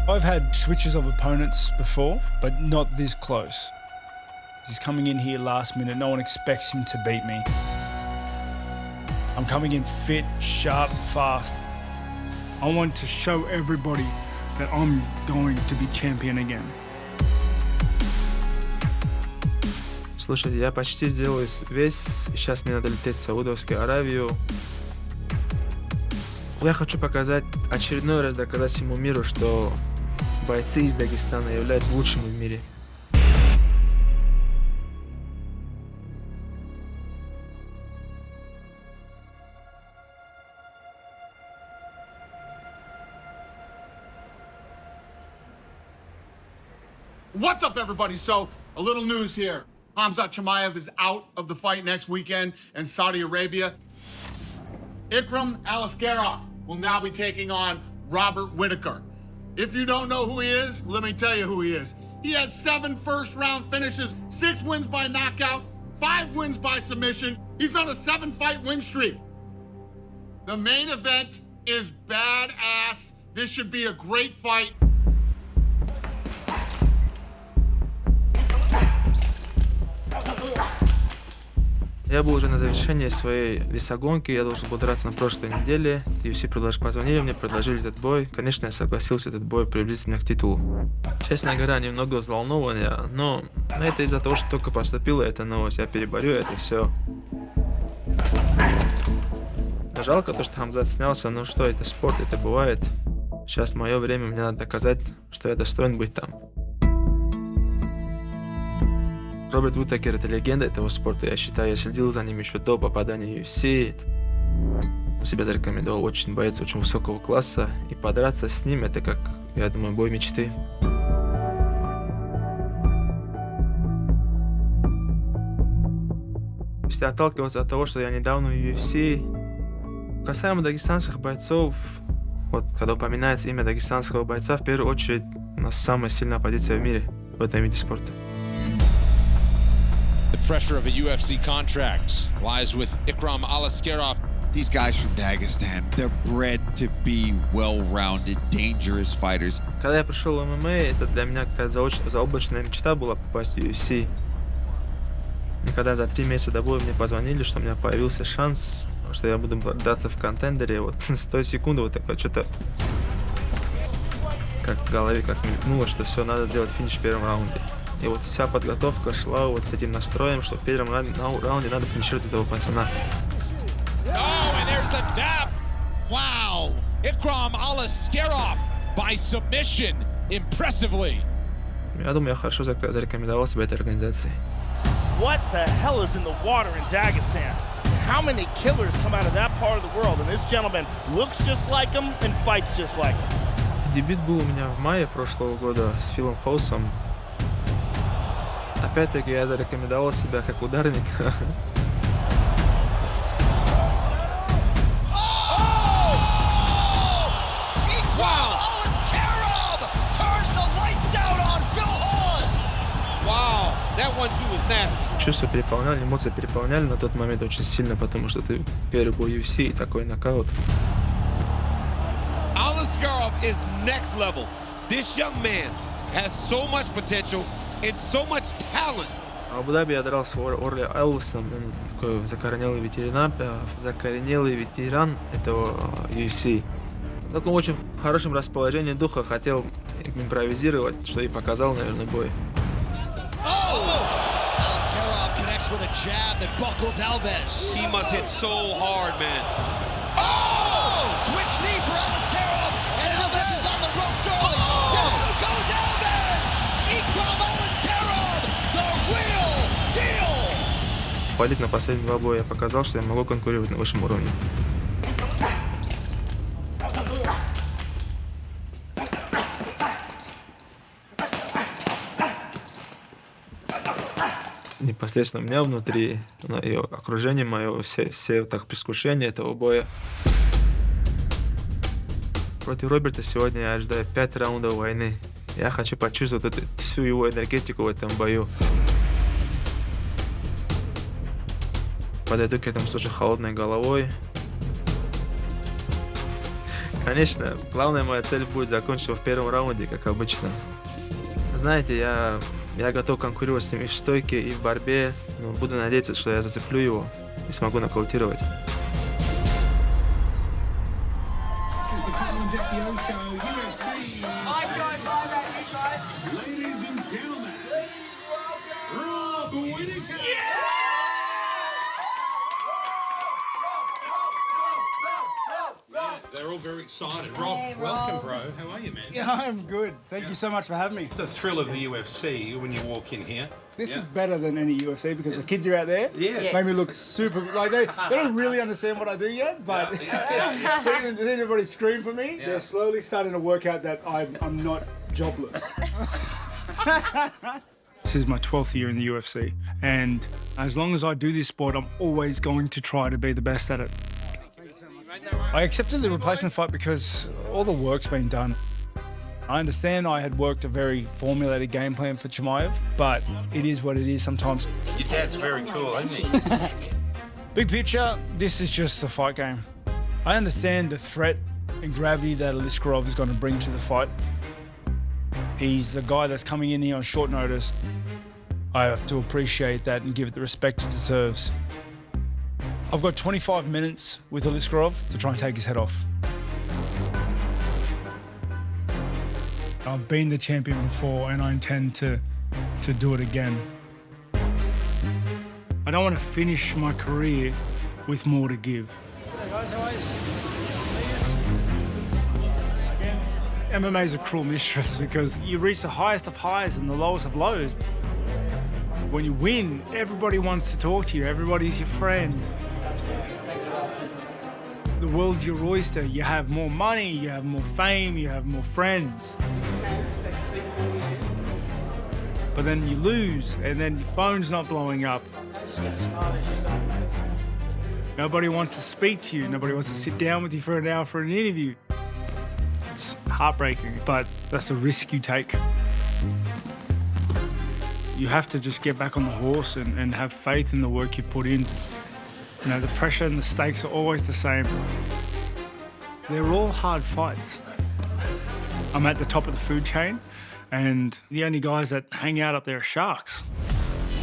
I've had switches of opponents before, but not this close. He's coming in here last minute. No one expects him to beat me. I'm coming in fit, sharp, fast. I want to show everybody that I'm going to be champion again. Слушайте, я почти сделал весь. Сейчас мне надо лететь в Саудовскую Аравию. Я хочу показать, очередной раз доказать всему миру, что бойцы из Дагестана являются лучшими в мире. What's up, everybody? So, a little news here. Khamzat Chimaev is out of the fight next weekend in Saudi Arabia. Ikram Aliskerov will now be taking on Robert Whittaker. If you don't know who he is, let me tell you who he is. He has 7 first-round finishes, 6 wins by knockout, 5 wins by submission. He's on a 7-fight win streak. The main event is badass. This should be a great fight. Я был уже на завершении своей весогонки, я должен был драться на прошлой неделе. UFC позвонили мне, предложили этот бой. Конечно, я согласился этот бой приблизить меня к титулу. Честно говоря, немного взволнован, но это из-за того, что только поступила эта новость. Я переборю это все. Жалко то, что Хамзат снялся, но что, это спорт, это бывает. Сейчас мое время, мне надо доказать, что я достоин быть там. Роберт Whittaker — это легенда этого спорта, я считаю. Я следил за ним еще до попадания в UFC. Он себя зарекомендовал, очень боец, очень высокого класса. И подраться с ним — это, как, я думаю, бой мечты. Если отталкиваться от того, что я недавно в UFC, касаемо дагестанских бойцов, вот когда упоминается имя дагестанского бойца, в первую очередь у нас самая сильная позиция в мире в этом виде спорта. The pressure of a UFC contract lies with Ikram Aliskerov. These guys from Dagestan, they're bred to be well-rounded, dangerous fighters. Когда я пришел в ММА, это для меня какая-то заоблачная мечта была попасть в UFC. И когда за 3 месяца до боя мне позвонили, что у меня появился шанс, что я буду драться в контендере, вот с той секунды вот такое что-то как в голове как мелькнуло, что все, надо сделать финиш в первом раунде. И вот вся подготовка шла вот с этим настроем, что в первом раунде надо финишировать этого пацана. Oh, and there's the tap. Wow. Ikram Aliskerov by submission impressively. Я думаю, я хорошо зарекомендовал себя этой организацией. What the hell is in the water in Dagestan? How many killers come out of that part of the world? And this gentleman looks just like him and fights just like him. Дебют был у меня в мае прошлого года с Филом Хоусом. Опять-таки я зарекомендовал себя как ударник. Чувства переполняли, эмоции переполняли на тот момент очень сильно, потому что ты первый бой UFC и такой нокаут. Aliskerov is next level. This young man has so much potential and so much talent. В Абу-Даби я дрался с Орли Элвисом, он такой закоренелый ветеран этого UFC. В таком очень хорошем расположении духа, хотел импровизировать, что и показал, наверное, бой. Aliskerov connects with a jab that buckles Alves. He must hit so hard, man. Oh! Switch knee for Aliskerov, and Alves is on the ropes early. Down goes Alves! Ikram Aliskerov, the real deal! Палить на последние 2 боя я показал, что я могу конкурировать на высшем уровне. Непосредственно у меня внутри, и окружение мое, все так предвкушения этого боя. Против Роберта сегодня я ожидаю 5 раундов войны. Я хочу почувствовать всю его энергетику в этом бою. Подойду к этому с очень холодной головой. Конечно, главная моя цель будет закончить его в первом раунде, как обычно. Знаете, я готов конкурировать с ним и в стойке, и в борьбе, но буду надеяться, что я зацеплю его и смогу нокаутировать. They're all very excited. Rob, welcome, bro. How are you, man? Yeah, I'm good. Thank you so much for having me. The thrill of the UFC when you walk in here. This is better than any UFC because the kids are out there. Yeah. Made me look super, like they don't really understand what I do yet, but seeing everybody scream for me, they're slowly starting to work out that I'm not jobless. This is my 12th year in the UFC, and as long as I do this sport, I'm always going to try to be the best at it. I accepted the replacement fight because all the work's been done. I understand I had worked a very formulated game plan for Chimaev, but it is what it is sometimes. Your dad's very cool, isn't he? Big picture, this is just a fight game. I understand the threat and gravity that Aliskerov is going to bring to the fight. He's a guy that's coming in here on short notice. I have to appreciate that and give it the respect it deserves. I've got 25 minutes with Aliskerov to try and take his head off. I've been the champion before and I intend to do it again. I don't want to finish my career with more to give. Hey guys, how are you? MMA is a cruel mistress because you reach the highest of highs and the lowest of lows. When you win, everybody wants to talk to you, everybody's your friend. The world's your oyster. You have more money, you have more fame, you have more friends. But then you lose, and then your phone's not blowing up. Nobody wants to speak to you. Nobody wants to sit down with you for an hour for an interview. It's heartbreaking, but that's a risk you take. You have to just get back on the horse and have faith in the work you've put in. You know, the pressure and the stakes are always the same. They're all hard fights. I'm at the top of the food chain, and the only guys that hang out up there are sharks.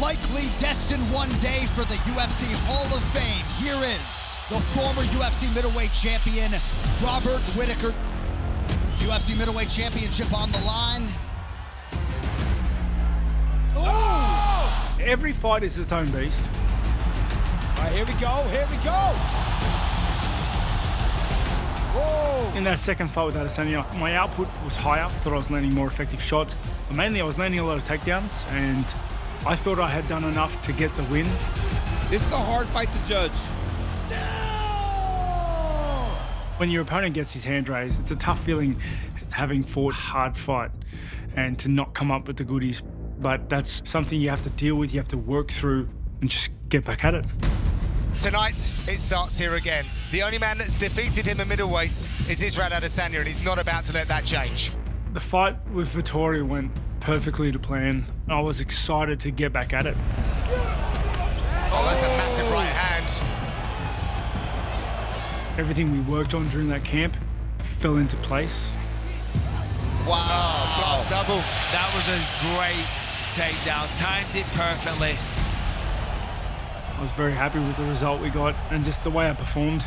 Likely destined one day for the UFC Hall of Fame. Here is the former UFC middleweight champion, Robert Whittaker. UFC middleweight championship on the line. Ooh! Every fight is its own beast. All right, here we go, here we go. Whoa. In that second fight with Adesanya, my output was higher. I thought I was landing more effective shots. But mainly I was landing a lot of takedowns, and I thought I had done enough to get the win. This is a hard fight to judge. When your opponent gets his hand raised, it's a tough feeling having fought a hard fight and to not come up with the goodies. But that's something you have to deal with, you have to work through and just get back at it. Tonight, it starts here again. The only man that's defeated him in middleweights is Israel Adesanya, and he's not about to let that change. The fight with Vittoria went perfectly to plan. I was excited to get back at it. Oh, that's a massive right hand. Everything we worked on during that camp fell into place. Wow, blast double. That was a great takedown, timed it perfectly. I was very happy with the result we got and just the way I performed.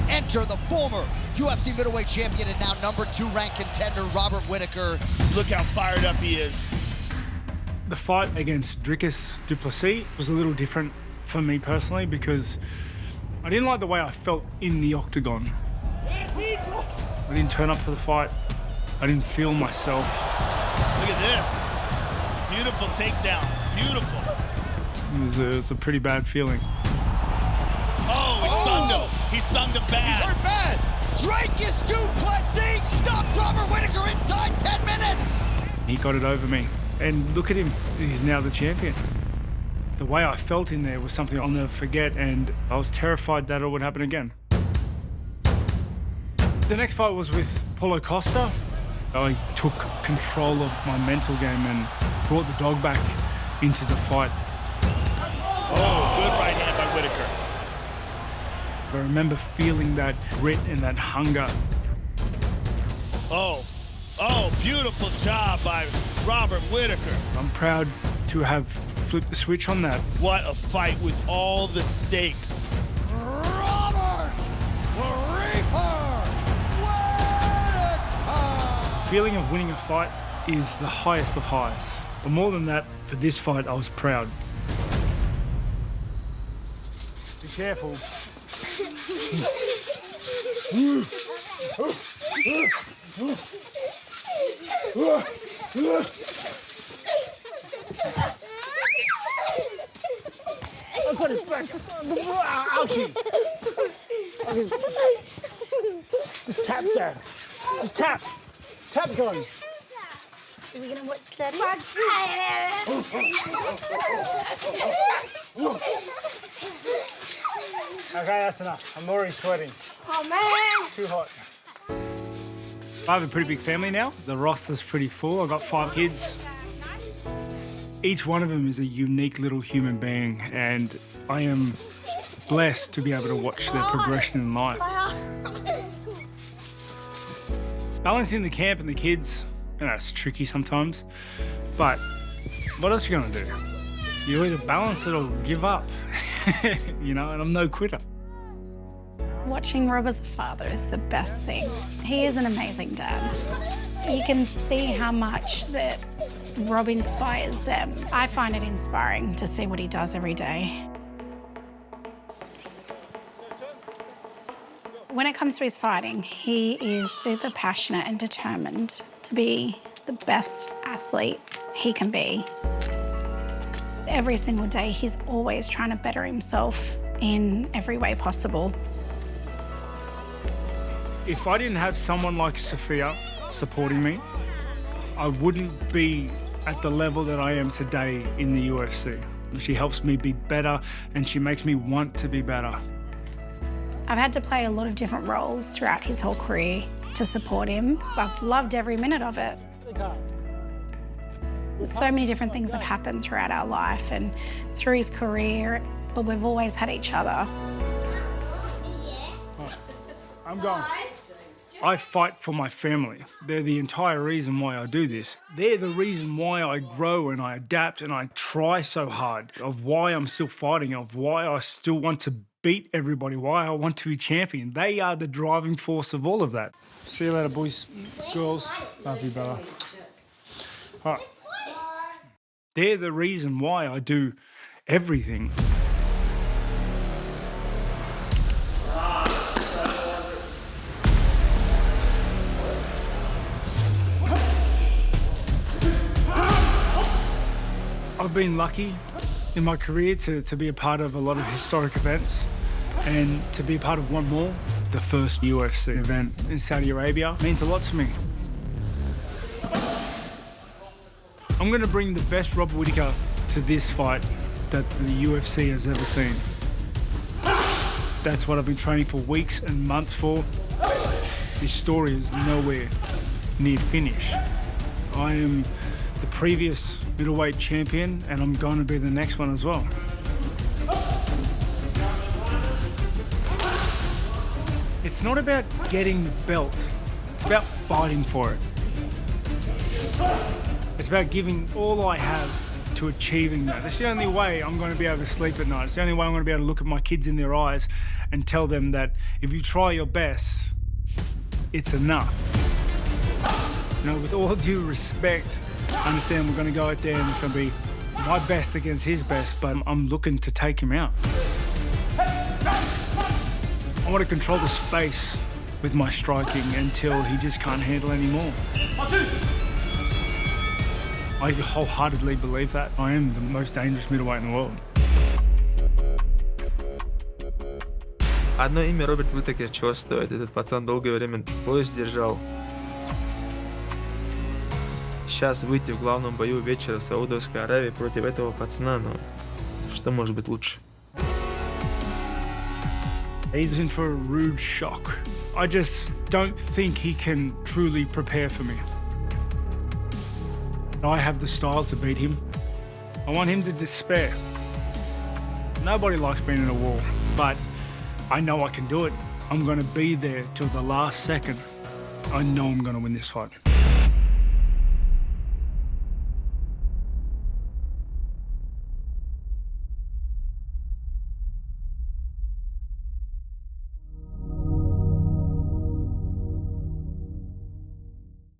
Enter the former UFC middleweight champion and now #2 ranked contender, Robert Whittaker. Look how fired up he is. The fight against Dricus du Plessis was a little different for me personally because I didn't like the way I felt in the octagon. I didn't turn up for the fight. I didn't feel myself. Look at this. Beautiful takedown. Beautiful. It was a pretty bad feeling. Oh, he stunned him. He stunned him bad. He's hurt bad. Dricus du Plessis stops Robert Whittaker inside 10 minutes. He got it over me. And look at him. He's now the champion. The way I felt in there was something I'll never forget, and I was terrified that it would happen again. The next fight was with Paulo Costa. I took control of my mental game and brought the dog back into the fight. Oh, good right hand by Whittaker. I remember feeling that grit and that hunger Oh, beautiful job by Robert Whittaker. I'm proud to have flipped the switch on that. What a fight with all the stakes. Robert the Reaper Whittaker! The feeling of winning a fight is the highest of highs. But more than that, for this fight, I was proud. Be careful. I've got his back. Ouchie. Just tap, Dad. Just tap. Tap, John. Are we gonna watch Daddy? Okay, that's enough. I'm already sweating. Oh man! Too hot. I have a pretty big family now. The roster's pretty full. I've got 5 kids. Each one of them is a unique little human being, and I am blessed to be able to watch their progression in life. Balancing the camp and the kids, it's tricky sometimes, but what else are you gonna do? You either balance it or give up, and I'm no quitter. Watching Rob as a father is the best thing. He is an amazing dad. You can see how much that Rob inspires them. I find it inspiring to see what he does every day. When it comes to his fighting, he is super passionate and determined to be the best athlete he can be. Every single day, he's always trying to better himself in every way possible. If I didn't have someone like Sophia supporting me, I wouldn't be at the level that I am today in the UFC. She helps me be better, and she makes me want to be better. I've had to play a lot of different roles throughout his whole career to support him. I've loved every minute of it. So many different things have happened throughout our life and through his career, but we've always had each other. I'm going. I fight for my family. They're the entire reason why I do this. They're the reason why I grow and I adapt and I try so hard, of why I'm still fighting, of why I still want to beat everybody, why I want to be champion. They are the driving force of all of that. See you later, boys, girls. Love you, brother. All right. They're the reason why I do everything. I've been lucky in my career to be a part of a lot of historic events and to be a part of one more. The first UFC event in Saudi Arabia means a lot to me. I'm going to bring the best Robert Whittaker to this fight that the UFC has ever seen. That's what I've been training for weeks and months for. This story is nowhere near finish. I am the previous middleweight champion, and I'm going to be the next one as well. It's not about getting the belt, it's about fighting for it. It's about giving all I have to achieving that. It's the only way I'm going to be able to sleep at night. It's the only way I'm going to be able to look at my kids in their eyes and tell them that if you try your best, it's enough. With all due respect, I understand we're going to go out there and it's going to be my best against his best, but I'm looking to take him out. I want to control the space with my striking until he just can't handle anymore. I wholeheartedly believe that. I am the most dangerous middleweight in the world. Одно имя Роберт Whittaker чего стоит. Этот пацан долгое время пояс держал. Сейчас выйти в главном бою вечера в Саудовской Аравии против этого пацана, что может быть лучше? He's in for a rude shock. I just don't think he can truly prepare for me. I have the style to beat him. I want him to despair. Nobody likes being in a war, but I know I can do it. I'm going to be there till the last second. I know I'm going to win this fight.